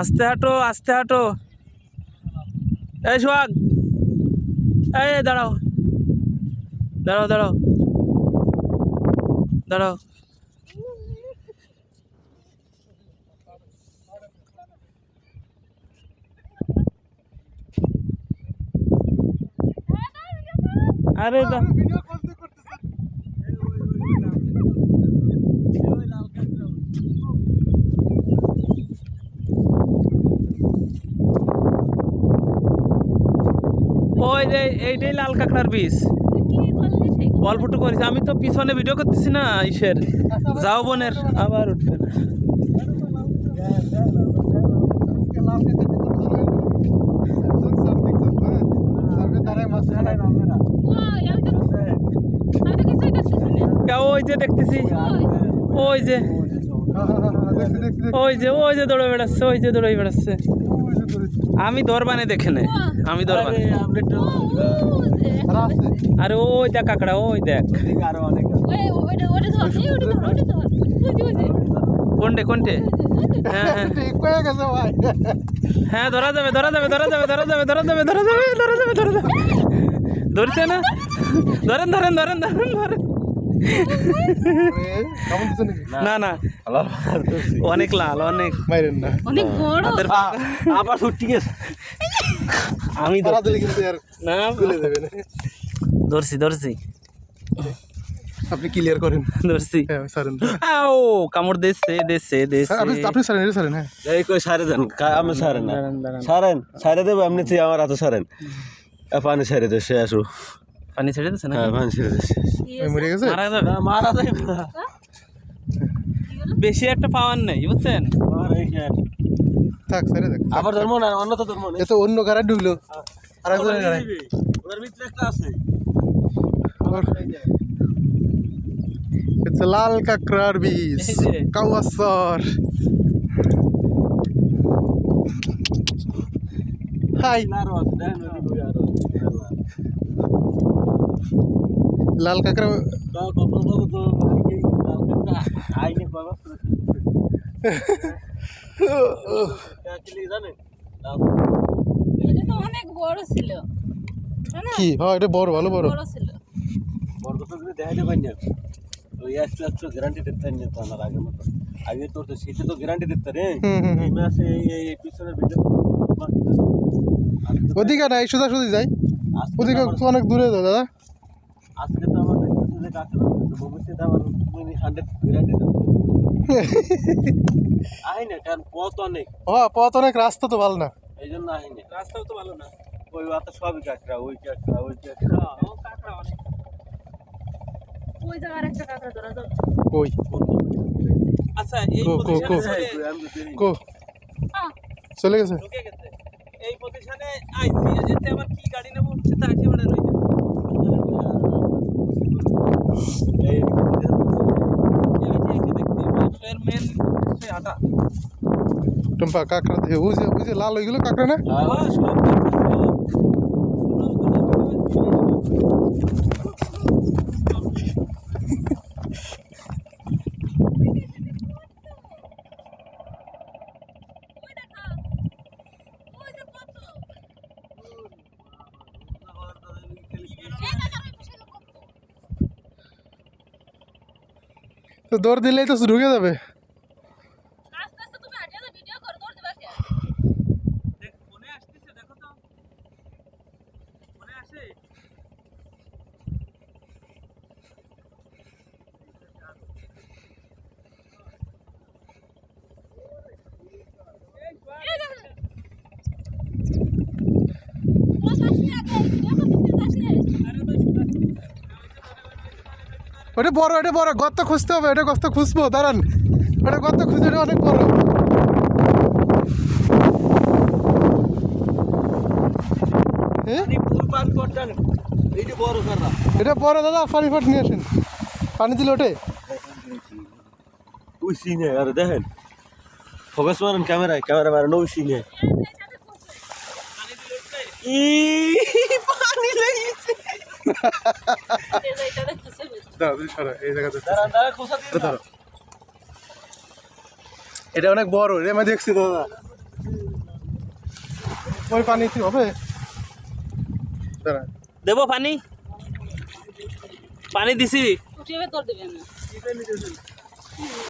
আস্তে হাঁটো, আস্তে হাঁটো। এই সোহাগ, এই দাঁড়াও, দাঁড়াও, দাঁড়াও, দাঁড়াও। আরে ওই যে এইটাই লাল কাঁকড়ার বীজ, অল্পটু করেছি আমি তো, পিছনে ভিডিও করতেছি না ইসের যাও বোনের, আবার উঠবে না। ওই যে দেখতেছি, ওই যে ওই যে ওই যে দৌড়ে বেড়াচ্ছে, ওই যে দৌড়ে বেড়াচ্ছে। আমি ধরবানে দেখে নে, আমি ধরবানে। আরে ওই দেখ কাঁকড়া, ওই দেখ। কোনটে কোনটে? হ্যাঁ হ্যাঁ হ্যাঁ, ধরা যাবে, ধরা যাবে, ধরা যাবে, ধরা যাবে, ধরা যাবে, ধরা যাবে, ধরা যাবে, ধরা যাবে। ধরছে না? ধরেন ধরেন ধরেন ধরেন ধরেন। না না, অনেক লাল, অনেক অনেক বড়। আবার ছুটি গেছে। আমি না ধরছি, ধরছি। আপনি ক্লিয়ার করেন। ধরছি। ও কামড় দিচ্ছে, দিচ্ছে, দিচ্ছে। আপনি সারেন, সারেন। হ্যাঁ, এই কই সারে দেন, আমি সারেন না। সারেন, সারে দেবো এমনি, আমার হাতে সারেন। পানি ছেড়ে দে, সে আসো। পানি ছেড়ে দিচ্ছে না? হ্যাঁ, পানি ছেড়ে দিচ্ছে। মরে গেছে? মারা যাবে। বেশি একটা পাওয়ার নেই, বুঝছেন? থাক, সারে দেখ। আবার ধর্ম না, অন্য তো ধর্ম নেই। এ তো অন্য গাড়ি ঢুকলো, আর একজনের গাড়ি। ওদের ভিতরে একটা আছে। এটা লাল কাঁকড়ার বীজ, কাওয়াসর। হাই, লাল কাঁকড়া। অনেক বড় ছিল কি? হ্যাঁ, এটা বড়, ভালো বড় ছিল। বড় কথা যদি দেখাইতে পারি না, ওই একশো গ্যারান্টি দিতে না তো আমার আগের মতো। আগে তোর তো শীতে তো গ্যারান্টি দিতে রে, এই মাসে এই পিছনের ভিডিও ওদিকে নাই, সোজাসুজি যাই। ওদিকে অনেক দূরে যায় দাদা। আজকে তো আমার দেখতেছে যে কাঁকড়া, ভবিষ্যতে আবার 100 গ্যারান্টি দেবো। আই না, কারণ পথ অনেক। হ্যাঁ, পথ অনেক, রাস্তা তো ভালো না, এই জন্য আই না। রাস্তাও তো ভালো না। ওই তো সবই কাঁকড়া, ওই কাঁকড়া, ওই কাঁকড়া। কাঁকড়া অনেক। ওই জায়গার একটা কাঁকড়া ধরা যাবে। কই? আচ্ছা, এই কো চলে গেছে। ঢুকে গেছে এই পজিশনে। আইসি এতে আবার কি গাড়ি নেব, সেটা একেবারে রইছে। এই এর মেন সে আটা। টম্পা কাঁকড়া দিয়ে, ওই যে লাল ওইগুলো কাঁকড়া না? তো দৌড় দিলেই তো ঢুকে যাবে। ওটা বড়, এটা বড়, গর্ত খুঁজতে হবে। এটা গর্ত খুঁজবো, দাঁড়ান। ওটা গর্ত খুঁজে, এটা অনেক বড়। এটা বড় দাদা, পানি ফট নিয়ে আসেন। পানি দিলে ওঠে। ওই সিনে আর দেখেন, ফোকাস মারেন ক্যামেরায়, ক্যামেরা মারেন ওই সিনে। পানি লেগেছে। দাঁড়া, তুমি সরো, এই জায়গাতে দাঁড়ান দাঁড়ান খোসা দিয়ে ধরো। এটা অনেক বড় রে, আমি দেখছি দাদা। ওই পানি কি হবে? দাঁড়া, দেবো পানি, পানি দিছি। উঠিয়ে তোর দেবে না